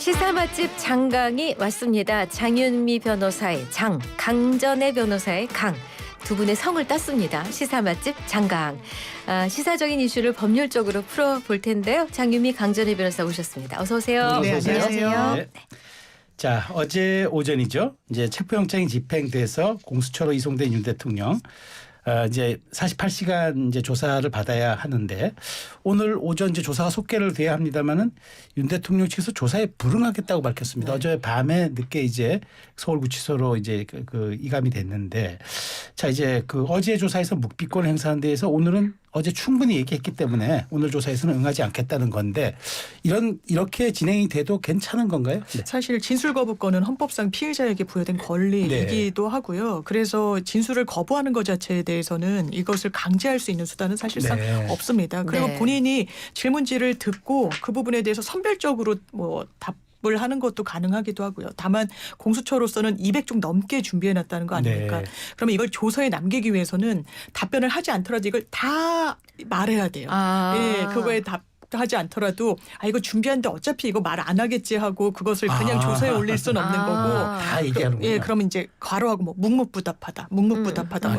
시사 맛집 장강이 왔습니다. 장윤미 변호사의 장, 강전의 변호사의 강. 두 분의 성을 땄습니다. 시사 맛집 장강. 시사적인 이슈를 법률적으로 풀어볼 텐데요. 장윤미 강전의 변호사 오셨습니다. 어서 오세요. 네, 안녕하세요. 네. 자, 어제 오전이죠. 이제 체포영장이 집행돼서 공수처로 이송된 윤 대통령. 이제 48시간 이제 조사를 받아야 하는데 오늘 오전 이제 조사가 속개를 돼야 합니다만은 윤 대통령 측에서 조사에 불응하겠다고 밝혔습니다. 네. 어제 밤에 늦게 이제 서울구치소로 이제 그 이감이 됐는데 자 이제 그 어제 조사에서 묵비권을 행사한 데에서 오늘은 어제 충분히 얘기했기 때문에 오늘 조사에서는 응하지 않겠다는 건데 이렇게 진행이 돼도 괜찮은 건가요? 네. 사실 진술 거부권은 헌법상 피해자에게 부여된 권리이기도 하고요. 그래서 진술을 거부하는 것 자체에 대해서는 이것을 강제할 수 있는 수단은 사실상 없습니다. 그리고 본인이 질문지를 듣고 그 부분에 대해서 선별적으로 답을 하는 것도 가능하기도 하고요. 다만 공수처로서는 200종 넘게 준비해놨다는 거 아닙니까? 그러면 이걸 조서에 남기기 위해서는 답변을 하지 않더라도 이걸 다 말해야 돼요. 예, 그거에 하지 않더라도 이거 준비하는데 어차피 이거 말 안 하겠지 하고 그것을 그냥 조서에 올릴 수는 없는 거고 다 얘기하는군요. 예, 그러면 이제 괄호하고 묵묵부답하다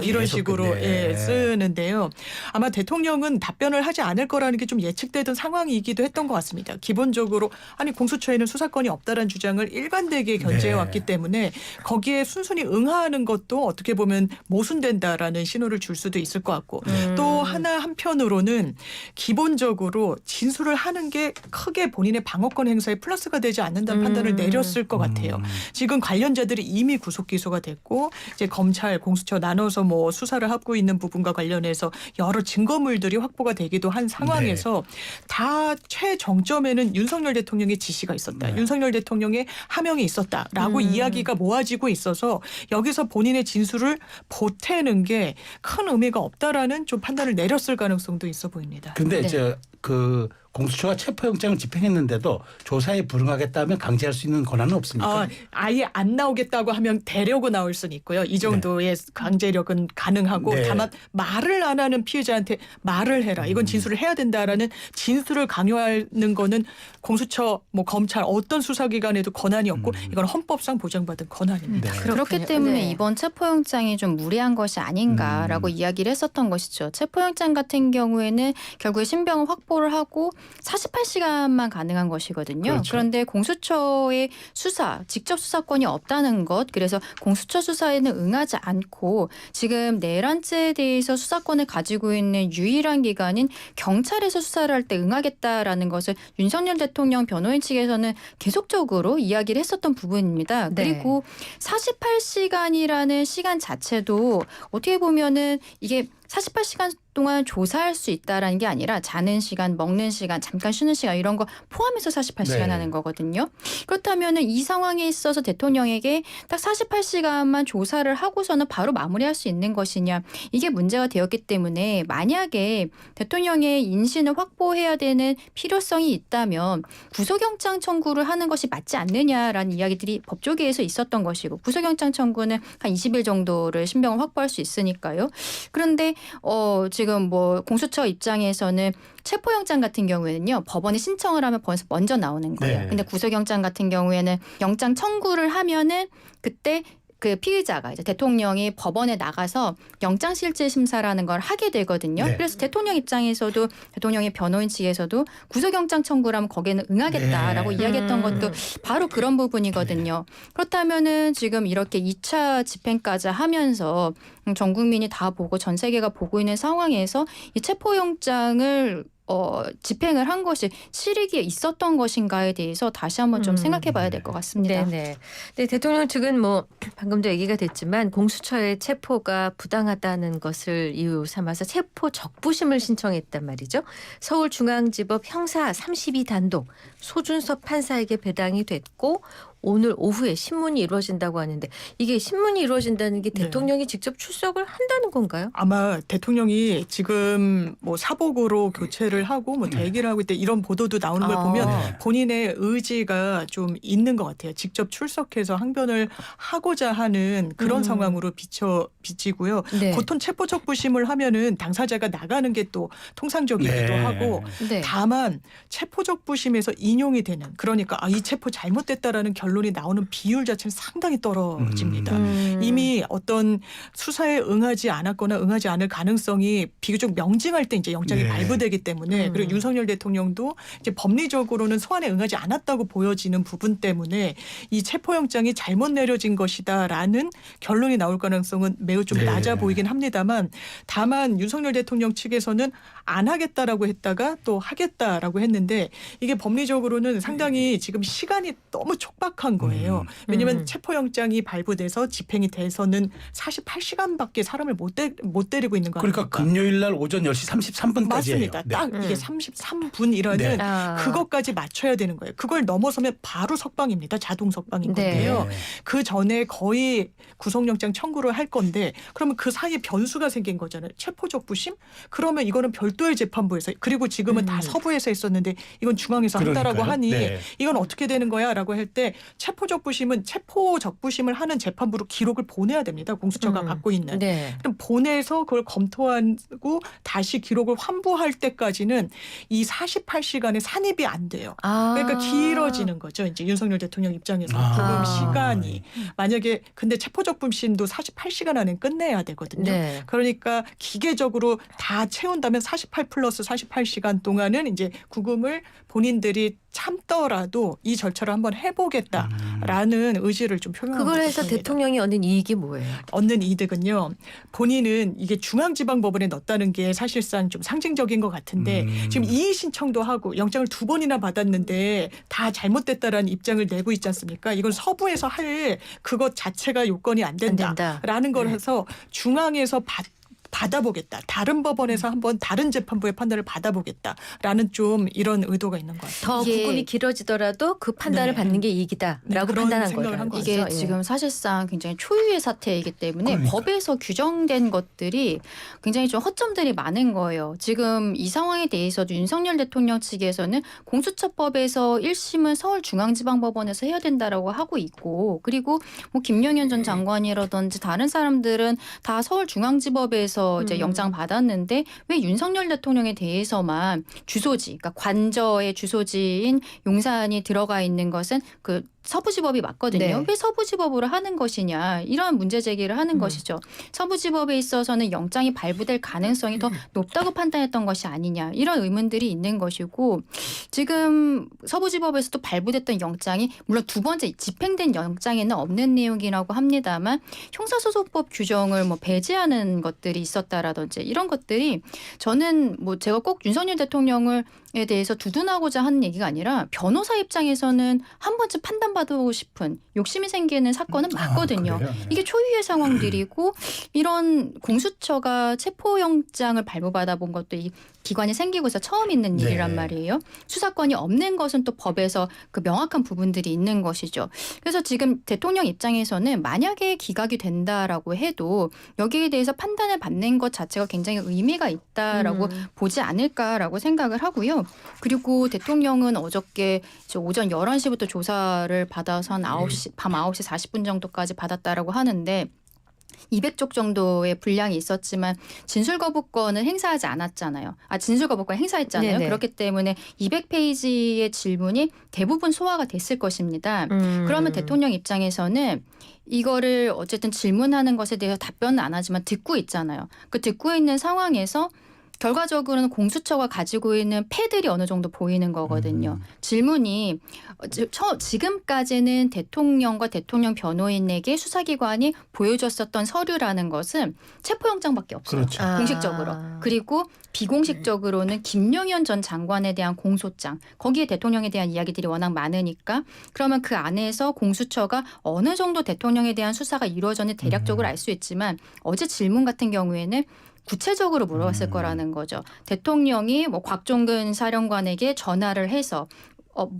이런 식으로 쓰는데요. 아마 대통령은 답변을 하지 않을 거라는 게 좀 예측되던 상황이기도 했던 것 같습니다. 기본적으로 공수처에는 수사권이 없다라는 주장을 일관되게 견제해 왔기 때문에 거기에 순순히 응하는 것도 어떻게 보면 모순된다라는 신호를 줄 수도 있을 것 같고 또 한편으로는 기본적으로 진술을 하는 게 크게 본인의 방어권 행사에 플러스가 되지 않는다는 판단을 내렸을 것 같아요. 지금 관련자들이 이미 구속 기소가 됐고 이제 검찰, 공수처 나눠서 수사를 하고 있는 부분과 관련해서 여러 증거물들이 확보가 되기도 한 상황에서 다 최정점에는 윤석열 대통령의 지시가 있었다. 윤석열 대통령의 하명이 있었다라고 이야기가 모아지고 있어서 여기서 본인의 진술을 보태는 게 큰 의미가 없다라는 좀 판단을 내렸을 가능성도 있어 보입니다. 근데 이제 그 공수처가 체포영장을 집행했는데도 조사에 불응하겠다면 강제할 수 있는 권한은 없습니까? 아예 안 나오겠다고 하면 대려고 나올 수는 있고요. 이 정도의 강제력은 가능하고 다만 말을 안 하는 피해자한테 말을 해라. 이건 진술을 해야 된다라는 진술을 강요하는 거는 공수처, 검찰 어떤 수사기관에도 권한이 없고 이건 헌법상 보장받은 권한입니다. 그렇기 때문에 이번 체포영장이 좀 무리한 것이 아닌가라고 이야기를 했었던 것이죠. 체포영장 같은 경우에는 결국에 신병을 확보를 하고 48시간만 가능한 것이거든요. 그렇죠. 그런데 공수처의 수사, 직접 수사권이 없다는 것, 그래서 공수처 수사에는 응하지 않고 지금 내란죄에 대해서 수사권을 가지고 있는 유일한 기관인 경찰에서 수사를 할 때 응하겠다라는 것을 윤석열 대통령 변호인 측에서는 계속적으로 이야기를 했었던 부분입니다. 그리고 48시간이라는 시간 자체도 어떻게 보면은 이게 48시간 동안 조사할 수 있다라는 게 아니라 자는 시간, 먹는 시간, 잠깐 쉬는 시간 이런 거 포함해서 48시간 하는 거거든요. 그렇다면 이 상황에 있어서 대통령에게 딱 48시간만 조사를 하고서는 바로 마무리할 수 있는 것이냐. 이게 문제가 되었기 때문에 만약에 대통령의 인신을 확보해야 되는 필요성이 있다면 구속영장 청구를 하는 것이 맞지 않느냐라는 이야기들이 법조계에서 있었던 것이고 구속영장 청구는 한 20일 정도를 신병을 확보할 수 있으니까요. 그런데 지금 공수처 입장에서는 체포영장 같은 경우에는요. 법원에 신청을 하면 법원에서 먼저 나오는 거예요. 근데 구속영장 같은 경우에는 영장 청구를 하면은 그때 그 피의자가 이제 대통령이 법원에 나가서 영장실질심사라는 걸 하게 되거든요. 그래서 대통령 입장에서도 대통령의 변호인 측에서도 구속영장 청구를 하면 거기에는 응하겠다라고 이야기했던 것도 바로 그런 부분이거든요. 그렇다면은 지금 이렇게 2차 집행까지 하면서 전 국민이 다 보고 전 세계가 보고 있는 상황에서 이 체포영장을 집행을 한 것이 실익이 있었던 것인가에 대해서 다시 한번 좀 생각해 봐야 될 것 같습니다. 네, 대통령 측은 방금도 얘기가 됐지만 공수처의 체포가 부당하다는 것을 이유 삼아서 체포 적부심을 신청했단 말이죠. 서울중앙지법 형사 32단독 소준섭 판사에게 배당이 됐고 오늘 오후에 신문이 이루어진다고 하는데 이게 신문이 이루어진다는 게 네. 대통령이 직접 출석을 한다는 건가요? 아마 대통령이 지금 뭐 사복으로 교체를 하고 뭐 대기를 하고 있대 이런 보도도 나오는 걸 아. 보면 네. 본인의 의지가 좀 있는 것 같아요. 직접 출석해서 항변을 하고자 하는 그런 상황으로 비치고요. 네. 보통 체포적부심을 하면은 당사자가 나가는 게 또 통상적이기도 네. 하고 네. 다만 체포적부심에서 인용이 되는 그러니까 이 체포 잘못됐다라는 결론이 나오는 비율 자체는 상당히 떨어집니다. 이미 어떤 수사에 응하지 않았거나 응하지 않을 가능성이 비교적 명징할 때 이제 영장이 네. 발부되기 때문에 그리고 윤석열 대통령도 이제 법리적으로는 소환에 응하지 않았다고 보여지는 부분 때문에 이 체포영장이 잘못 내려진 것이다라는 결론이 나올 가능성은 매우 좀 네. 낮아 보이긴 합니다만 다만 윤석열 대통령 측에서는 안 하겠다라고 했다가 또 하겠다라고 했는데 이게 법리적으로는 상당히 지금 시간이 너무 촉박한 거예요. 왜냐하면 체포영장이 발부돼서 집행이 돼서는 48시간밖에 사람을 못 때리고 있는 거 그러니까 아닙니까? 금요일 날 오전 10시 33분까지예요. 맞습니다. 딱 이게 33분이라는 네. 그것까지 맞춰야 되는 거예요. 그걸 넘어서면 바로 석방입니다. 자동 석방인 네. 건데요. 그 전에 거의 구속영장 청구를 할 건데 그러면 그 사이에 변수가 생긴 거잖아요. 체포적부심? 그러면 이거는 별도의 재판부에서 그리고 지금은 다 서부에서 했었는데 이건 중앙에서 한다라고 그러니까요. 하니 네. 이건 어떻게 되는 거야? 라고 할 때 체포적부심을 하는 재판부로 기록을 보내야 됩니다. 공수처가 갖고 있는. 네. 그럼 보내서 그걸 검토하고 다시 기록을 환부할 때까지는 이 48시간의 산입이 안 돼요. 그러니까 길어지는 거죠. 이제 윤석열 대통령 입장에서 아. 조금 시간이 만약에 근데 체포적부심도 48시간 안에 끝내야 되거든요. 네. 그러니까 기계적으로 다 채운다면 48 플러스 48시간 동안은 이제 구금을 본인들이 참더라도 이 절차를 한번 해보겠다라는 의지를 좀 표명한 그걸 것 해서 같습니다. 대통령이 얻는 이익이 뭐예요? 얻는 이득은요. 본인은 이게 중앙지방법원에 넣었다는 게 사실상 좀 상징적인 것 같은데 지금 이의 신청도 하고 영장을 2번이나 받았는데 다 잘못됐다라는 입장을 내고 있지 않습니까? 이건 서부에서 할 그것 자체가 요건이 안 된다라는 걸 해서 중앙에서 받아보겠다. 다른 법원에서 한번 다른 재판부의 판단을 받아보겠다라는 좀 이런 의도가 있는 것 같아요. 더 이게- 구금이 길어지더라도 그 판단을 네. 받는 게 이익이다라고 네, 그런 판단한 생각을 거죠. 한 것 이게 같아요. 지금 사실상 굉장히 초유의 사태이기 때문에 그러니까요. 법에서 규정된 것들이 굉장히 좀 허점들이 많은 거예요. 지금 이 상황에 대해서도 윤석열 대통령 측에서는 공수처법에서 1심은 서울중앙지방법원에서 해야 된다라고 하고 있고 그리고 뭐 김영현 전 장관이라든지 다른 사람들은 다 서울중앙지법에서 이제 영장 받았는데 왜 윤석열 대통령에 대해서만 주소지, 그러니까 관저의 주소지인 용산이 들어가 있는 것은 그 서부지법이 맞거든요. 네. 왜 서부지법으로 하는 것이냐 이런 문제 제기를 하는 것이죠. 서부지법에 있어서는 영장이 발부될 가능성이 더 높다고 판단했던 것이 아니냐 이런 의문들이 있는 것이고 지금 서부지법에서도 발부됐던 영장이 물론 두 번째 집행된 영장에는 없는 내용이라고 합니다만 형사소송법 규정을 뭐 배제하는 것들이 있었다라든지 이런 것들이 저는 뭐 제가 꼭 윤석열 대통령을 에 대해서 두둔하고자 하는 얘기가 아니라 변호사 입장에서는 한 번쯤 판단받고 싶은 욕심이 생기는 사건은 맞거든요. 그래요? 이게 초유의 상황들이고 이런 공수처가 체포영장을 발부받아 본 것도 이 기관이 생기고서 처음 있는 네. 일이란 말이에요. 수사권이 없는 것은 또 법에서 그 명확한 부분들이 있는 것이죠. 그래서 지금 대통령 입장에서는 만약에 기각이 된다라고 해도 여기에 대해서 판단을 받는 것 자체가 굉장히 의미가 있다라고 보지 않을까라고 생각을 하고요. 그리고 대통령은 어저께 오전 11시부터 조사를 받아서 한 9시, 밤 9시 40분 정도까지 받았다라고 하는데 200쪽 정도의 분량이 있었지만 진술거부권은 행사하지 않았잖아요. 진술거부권 행사했잖아요. 네네. 그렇기 때문에 200페이지의 질문이 대부분 소화가 됐을 것입니다. 그러면 대통령 입장에서는 이거를 어쨌든 질문하는 것에 대해서 답변은 안 하지만 듣고 있잖아요. 그 듣고 있는 상황에서 결과적으로는 공수처가 가지고 있는 패들이 어느 정도 보이는 거거든요. 질문이 지금까지는 대통령과 대통령 변호인에게 수사기관이 보여줬었던 서류라는 것은 체포영장밖에 없어요. 그렇죠. 공식적으로. 그리고 비공식적으로는 김영현 전 장관에 대한 공소장. 거기에 대통령에 대한 이야기들이 워낙 많으니까 그러면 그 안에서 공수처가 어느 정도 대통령에 대한 수사가 이루어졌는지 대략적으로 알 수 있지만 어제 질문 같은 경우에는 구체적으로 물어봤을 거라는 거죠. 대통령이 뭐 곽종근 사령관에게 전화를 해서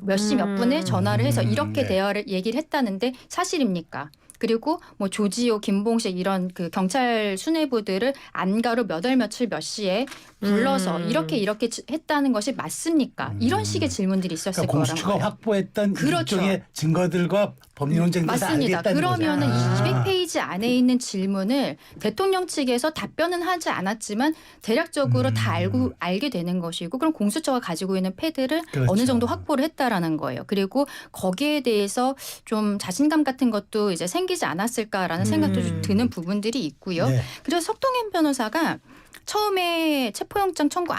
몇 시 몇 분에 전화를 해서 이렇게 네. 대화를 얘기를 했다는데 사실입니까? 그리고 뭐 조지호, 김봉식 이런 그 경찰 수뇌부들을 안가로 몇 월 며칠 몇 시에 불러서 이렇게 했다는 것이 맞습니까? 이런 식의 질문들이 있었을 그러니까 거란 공수처가 말이에요. 확보했던 그렇죠. 일종의 증거들과 법리 논쟁들 다 맞습니다. 알겠다는 그러면은 거잖아. 200페이지 안에 있는 질문을 대통령 측에서 답변은 하지 않았지만 대략적으로 다 알게 되는 것이고 그럼 공수처가 가지고 있는 패드를 그렇죠. 어느 정도 확보를 했다라는 거예요. 그리고 거기에 대해서 좀 자신감 같은 것도 이제 생기지 않았을까라는 생각도 좀 드는 부분들이 있고요. 네. 그래서 석동현 변호사가 처음에 체포영장 청구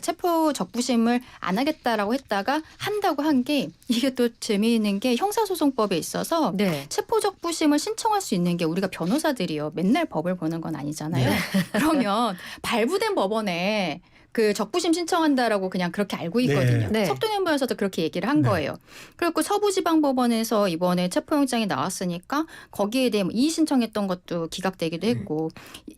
체포 적부심을 안 하겠다라고 했다가 한다고 한 게 이게 또 재미있는 게 형사소송법에 있어서 네. 체포 적부심을 신청할 수 있는 게 우리가 변호사들이요. 맨날 법을 보는 건 아니잖아요. 네. 그러면 발부된 법원에 그 적부심 신청한다라고 그냥 그렇게 알고 있거든요. 네. 석동현 변호사도 그렇게 얘기를 한 네. 거예요. 그리고 서부지방법원에서 이번에 체포영장이 나왔으니까 거기에 대해 이의 신청했던 것도 기각되기도 했고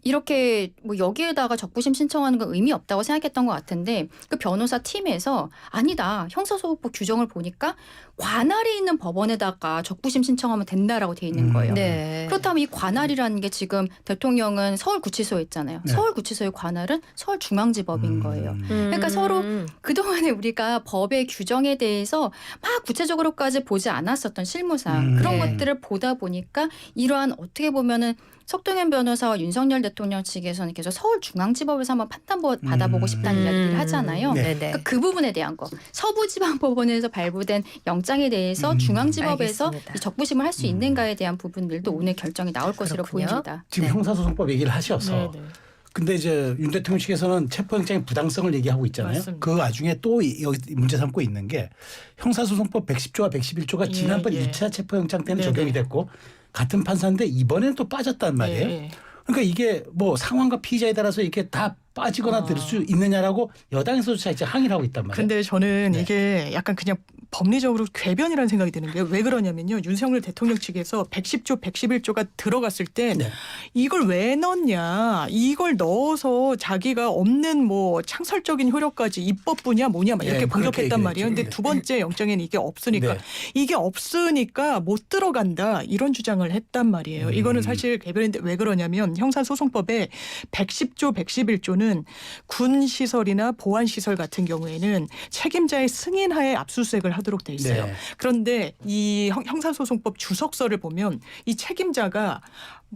이렇게 뭐 여기에다가 적부심 신청하는 건 의미 없다고 생각했던 것 같은데 그 변호사 팀에서 아니다. 형사소송법 규정을 보니까 관할이 있는 법원에다가 적부심 신청하면 된다라고 돼 있는 거예요. 네. 그렇다면 이 관할이라는 게 지금 대통령은 서울구치소에 있잖아요. 네. 서울구치소의 관할은 서울중앙지법인 거예요. 그러니까 서로 그동안에 우리가 법의 규정에 대해서 막 구체적으로까지 보지 않았었던 실무상 그런 네. 것들을 보다 보니까 이러한 어떻게 보면은 석동현 변호사와 윤석열 대통령 측에서는 계속 서울중앙지법에서 한번 판단 받아보고 싶다는 이야기를 하잖아요. 네. 네네. 그러니까 그 부분에 대한 거. 서부지방법원에서 발부된 영장에 대해서 중앙지법에서 알겠습니다. 이 적부심을 할 수 있는가에 대한 부분들도 오늘 결정이 나올 것으로 그렇군요. 보입니다. 지금 네. 형사소송법 얘기를 하셔서 네, 네. 근데 이제 윤 대통령 측에서는 체포영장의 부당성을 얘기하고 있잖아요. 맞습니다. 그 와중에 또 여기 문제 삼고 있는 게 형사소송법 110조와 111조가 예, 지난번 예. 2차 체포영장 때는 네네. 적용이 됐고 같은 판사인데 이번에는 또 빠졌단 말이에요. 예. 그러니까 이게 뭐 상황과 피의자에 따라서 이렇게 다 빠지거나 들 수 있느냐라고 여당에서조차 이제 항의를 하고 있단 말이에요. 근데 저는 네. 이게 약간 그냥 법리적으로 궤변이라는 생각이 드는 게 왜 그러냐면요. 윤석열 대통령 측에서 110조, 111조가 들어갔을 땐 네. 이걸 왜 넣냐. 이걸 넣어서 자기가 없는 뭐 창설적인 효력까지 입법부냐 뭐냐 막 이렇게 네, 그렇게 공격했단 말이에요. 근데 얘기했죠. 두 번째 영장에는 이게 없으니까 네. 이게 없으니까 못 들어간다 이런 주장을 했단 말이에요. 이거는 사실 궤변인데 왜 그러냐면 형사소송법에 110조, 111조는 군 시설이나 보안 시설 같은 경우에는 책임자의 승인하에 압수수색을 하도록 돼 있어요. 네. 그런데 이 형사소송법 주석서를 보면 이 책임자가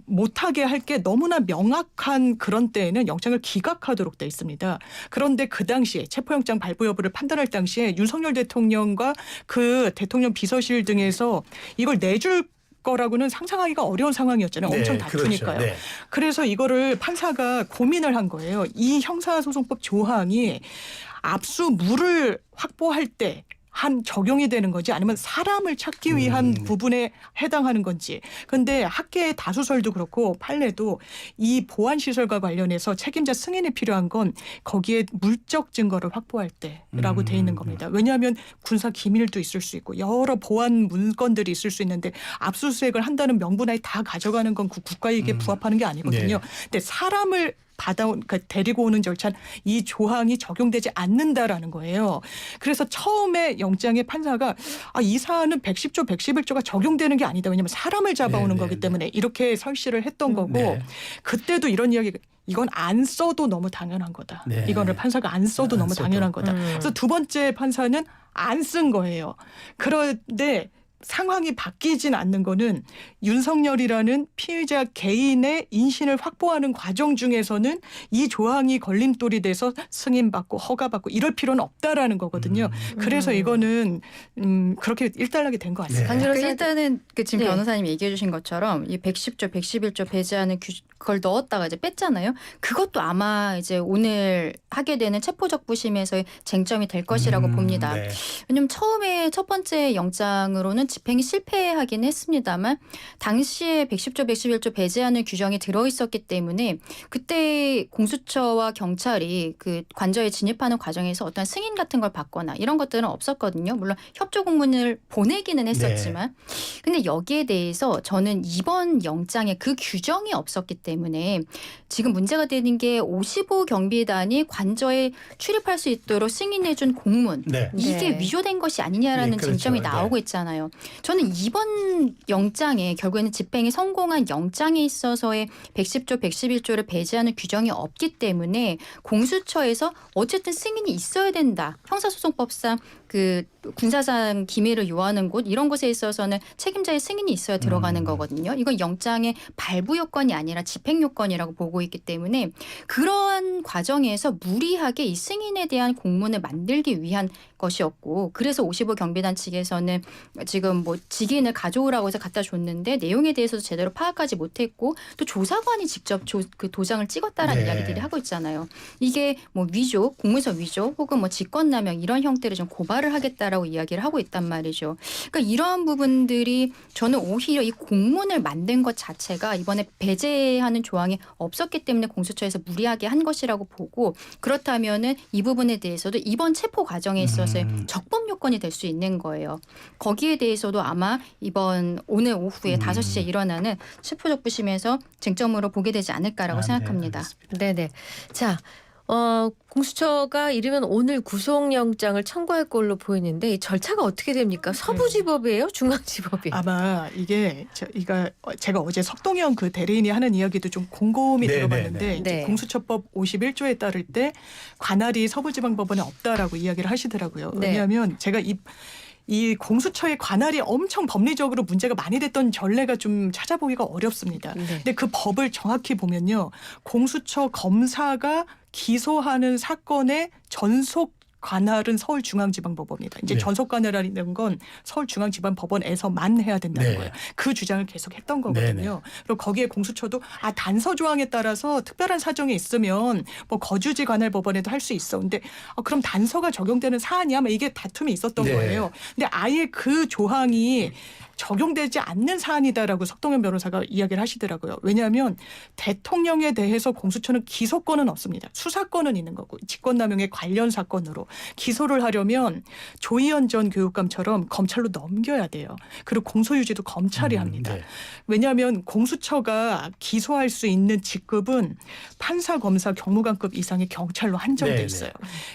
못하게 할 게 너무나 명확한 그런 때에는 영장을 기각하도록 돼 있습니다. 그런데 그 당시에 체포영장 발부 여부를 판단할 당시에 윤석열 대통령과 그 대통령 비서실 등에서 이걸 내줄 거라고는 상상하기가 어려운 상황이었잖아요. 엄청 다투니까요. 그렇죠. 네. 그래서 이거를 판사가 고민을 한 거예요. 이 형사소송법 조항이 압수물을 확보할 때 한 적용이 되는 건지 아니면 사람을 찾기 위한 부분에 해당하는 건지. 그런데 학계의 다수설도 그렇고 판례도 이 보안시설과 관련해서 책임자 승인이 필요한 건 거기에 물적 증거를 확보할 때라고 돼 있는 겁니다. 왜냐하면 군사 기밀도 있을 수 있고 여러 보안 문건들이 있을 수 있는데 압수수색을 한다는 명분하에 다 가져가는 건 국가이익에 부합하는 게 아니거든요. 네. 근데 사람을 그러니까 데리고 오는 절차는 이 조항이 적용되지 않는다라는 거예요. 그래서 처음에 영장의 판사가 이 사안은 110조, 111조가 적용되는 게 아니다. 왜냐하면 사람을 잡아오는 네, 거기 네, 때문에 이렇게 설시를 했던 거고 네. 그때도 이런 이야기 이건 안 써도 너무 당연한 거다. 네. 이거를 판사가 안 써도 안 너무 써도. 당연한 거다. 그래서 두 번째 판사는 안 쓴 거예요. 그런데 상황이 바뀌진 않는 거는 윤석열이라는 피의자 개인의 인신을 확보하는 과정 중에서는 이 조항이 걸림돌이 돼서 승인받고 허가받고 이럴 필요는 없다라는 거거든요. 그래서 이거는 그렇게 일단락이 된 것 같습니다. 강 그러니까 변호사 일단은 그 지금 네. 변호사님이 얘기해 주신 것처럼 이 110조, 111조 배제하는 그걸 넣었다가 이제 뺐잖아요. 그것도 아마 이제 오늘 하게 되는 체포적부심에서의 쟁점이 될 것이라고 봅니다. 네. 왜냐하면 처음에 첫 번째 영장으로는 집행이 실패하긴 했습니다만 당시에 110조, 111조 배제하는 규정이 들어있었기 때문에 그때 공수처와 경찰이 그 관저에 진입하는 과정에서 어떤 승인 같은 걸 받거나 이런 것들은 없었거든요. 물론 협조 공문을 보내기는 했었지만 근데 여기에 대해서 저는 이번 영장에 그 규정이 없었기 때문에 지금 문제가 되는 게 55 경비단이 관저에 출입할 수 있도록 승인해준 공문 네. 이게 네. 위조된 것이 아니냐라는 네, 그렇죠. 쟁점이 나오고 네. 있잖아요. 저는 이번 영장에 결국에는 집행이 성공한 영장에 있어서의 110조, 111조를 배제하는 규정이 없기 때문에 공수처에서 어쨌든 승인이 있어야 된다. 형사소송법상 그 군사상 기밀을 요하는 곳 이런 곳에 있어서는 책임자의 승인이 있어야 들어가는 거거든요. 이건 영장의 발부 요건이 아니라 집행 요건이라고 보고 있기 때문에 그러한 과정에서 무리하게 이 승인에 대한 공문을 만들기 위한 것이었고 그래서 55 경비단 측에서는 지금 뭐 직인을 가져오라고 해서 갖다 줬는데 내용에 대해서도 제대로 파악하지 못했고 또 조사관이 직접 그 도장을 찍었다라는 네. 이야기들이 하고 있잖아요. 이게 뭐 위조, 공문서 위조 혹은 뭐 직권남용 이런 형태를 좀 고발을 하겠다라고 이야기를 하고 있단 말이죠. 그러니까 이러한 부분들이 저는 오히려 이 공문을 만든 것 자체가 이번에 배제하는 조항이 없었기 때문에 공수처에서 무리하게 한 것이라고 보고 그렇다면은 이 부분에 대해서도 이번 체포 과정에 있어서 적법 요건이 될 수 있는 거예요. 거기에 대해서도 아마 오늘 오후에 5시에 일어나는 체포적부심에서 쟁점으로 보게 되지 않을까라고 생각합니다. 네네. 자, 공수처가 이르면 오늘 구속영장을 청구할 걸로 보이는데 이 절차가 어떻게 됩니까? 서부지법이에요? 중앙지법이에요? 아마 이게 제가 어제 석동현 그 대리인이 하는 이야기도 좀 곰곰이 네, 들어봤는데 네, 네. 이제 네. 공수처법 51조에 따를 때 관할이 서부지방법원에 없다라고 이야기를 하시더라고요. 네. 왜냐하면 제가 이 공수처의 관할이 엄청 법리적으로 문제가 많이 됐던 전례가 좀 찾아보기가 어렵습니다. 네. 근데 그 법을 정확히 보면요. 공수처 검사가 기소하는 사건의 전속 관할은 서울중앙지방법원입니다. 이제 네. 전속 관할이라는 건 서울중앙지방법원에서만 해야 된다는 네. 거예요. 그 주장을 계속 했던 거거든요. 네네. 그리고 거기에 공수처도 단서 조항에 따라서 특별한 사정이 있으면 뭐 거주지 관할 법원에도 할 수 있어. 근데 그럼 단서가 적용되는 사안이야? 이게 다툼이 있었던 네. 거예요. 근데 아예 그 조항이 적용되지 않는 사안이다라고 석동현 변호사가 이야기를 하시더라고요. 왜냐하면 대통령에 대해서 공수처는 기소권은 없습니다. 수사권은 있는 거고 직권남용의 관련 사건으로 기소를 하려면 조희연 전 교육감처럼 검찰로 넘겨야 돼요. 그리고 공소유지도 검찰이 합니다. 네. 왜냐하면 공수처가 기소할 수 있는 직급은 판사, 검사, 경무관급 이상의 경찰로 한정돼 네네. 있어요.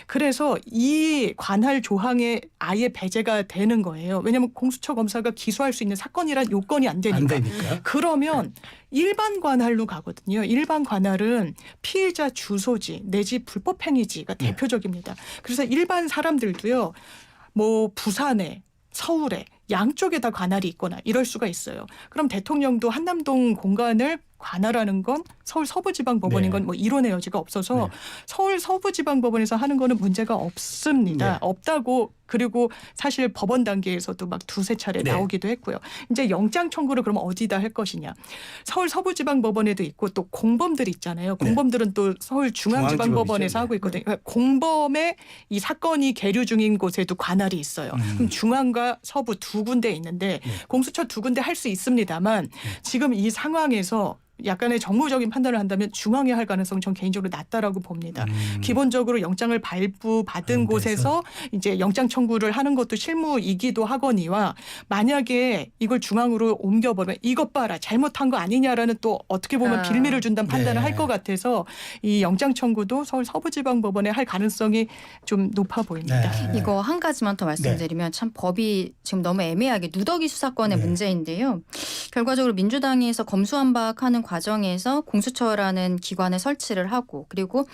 그래서 이 관할 조항에 아예 배제가 되는 거예요. 왜냐하면 공수처 검사가 기소할 수 있는 사건이란 요건이 안 되니까. 안 되니까. 그러면 일반 관할로 가거든요. 일반 관할은 피의자 주소지 내지 불법행위지가 네. 대표적입니다. 그래서 일반 사람들도요. 뭐 부산에 서울에 양쪽에 다 관할이 있거나 이럴 수가 있어요. 그럼 대통령도 한남동 공간을 관할하는 건 서울 서부지방법원인 네. 건 뭐 이론의 여지가 없어서 네. 서울 서부지방법원에서 하는 거는 문제가 없습니다. 네. 없다고 그리고 사실 법원 단계에서도 막 두세 차례 네. 나오기도 했고요. 이제 영장 청구를 그럼 어디다 할 것이냐. 서울 서부지방법원에도 있고 또 공범들 있잖아요. 공범들은 또 서울 중앙지방법원에서 중앙지법이죠. 하고 있거든요. 그러니까 공범의 이 사건이 계류 중인 곳에도 관할이 있어요. 그럼 중앙과 서부 두 군데 있는데 공수처 두 군데 할 수 있습니다만 지금 이 상황에서 약간의 정무적인 판단을 한다면 중앙에 할 가능성은 전 개인적으로 낮다라고 봅니다. 기본적으로 영장을 발부받은 곳에서 이제 영장 청구를 하는 것도 실무이기도 하거니와 만약에 이걸 중앙으로 옮겨버리면 이것 봐라 잘못한 거 아니냐라는 또 어떻게 보면 빌미를 준다는 판단을 네. 할 것 같아서 이 영장 청구도 서울 서부지방법원에 할 가능성이 좀 높아 보입니다. 네. 이거 한 가지만 더 말씀드리면 참 법이 지금 너무 애매하게 누더기 수사권의 네. 문제인데요. 결과적으로 민주당에서 검수완박하는 과정에서 공수처라는 기관을 설치를 하고 그리고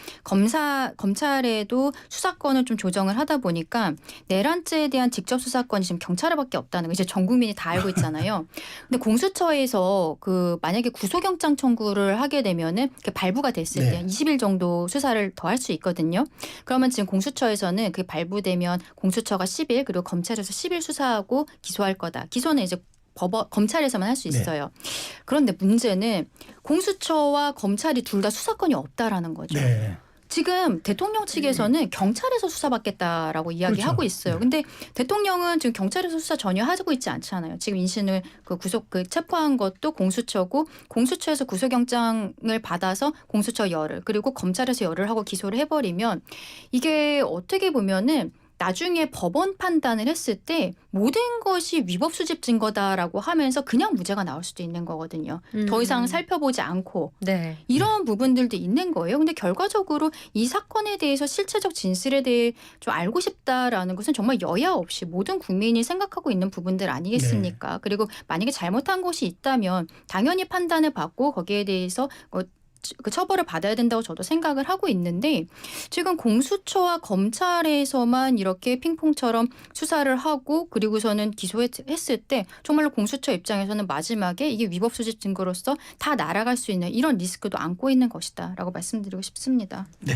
검찰에도 수사권을 좀 조정을 하다 보니까 내란죄에 대한 직접 수사권이 지금 경찰에밖에 없다는 거 이제 전 국민이 다 알고 있잖아요. 근데 공수처에서 그 만약에 구속영장 청구를 하게 되면은 발부가 됐을 때 네. 20일 정도 수사를 더 할 수 있거든요. 그러면 지금 공수처에서는 그게 발부되면 공수처가 10일 그리고 검찰에서 10일 수사하고 기소할 거다. 기소는 이제 검찰에서만 할 수 있어요. 그런데 문제는 공수처와 검찰이 둘 다 수사권이 없다라는 거죠. 네. 지금 대통령 측에서는 경찰에서 수사받겠다라고 이야기하고 그렇죠. 있어요. 네. 근데 대통령은 지금 경찰에서 수사 전혀 하고 있지 않잖아요. 지금 인신을 체포한 것도 공수처고 공수처에서 구속영장을 받아서 공수처 열을 그리고 검찰에서 열을 하고 기소를 해버리면 이게 어떻게 보면은 나중에 법원 판단을 했을 때 모든 것이 위법 수집 증거다라고 하면서 그냥 무죄가 나올 수도 있는 거거든요. 더 이상 살펴보지 않고 네. 이런 부분들도 있는 거예요. 근데 결과적으로 이 사건에 대해서 실체적 진실에 대해 좀 알고 싶다라는 것은 정말 여야 없이 모든 국민이 생각하고 있는 부분들 아니겠습니까? 그리고 만약에 잘못한 것이 있다면 당연히 판단을 받고 거기에 대해서 그 처벌을 받아야 된다고 저도 생각을 하고 있는데 지금 공수처와 검찰에서만 이렇게 핑퐁처럼 수사를 하고 그리고서는 기소했을 때 정말로 공수처 입장에서는 마지막에 이게 위법 수집 증거로서 다 날아갈 수 있는 이런 리스크도 안고 있는 것이다라고 말씀드리고 싶습니다. 네.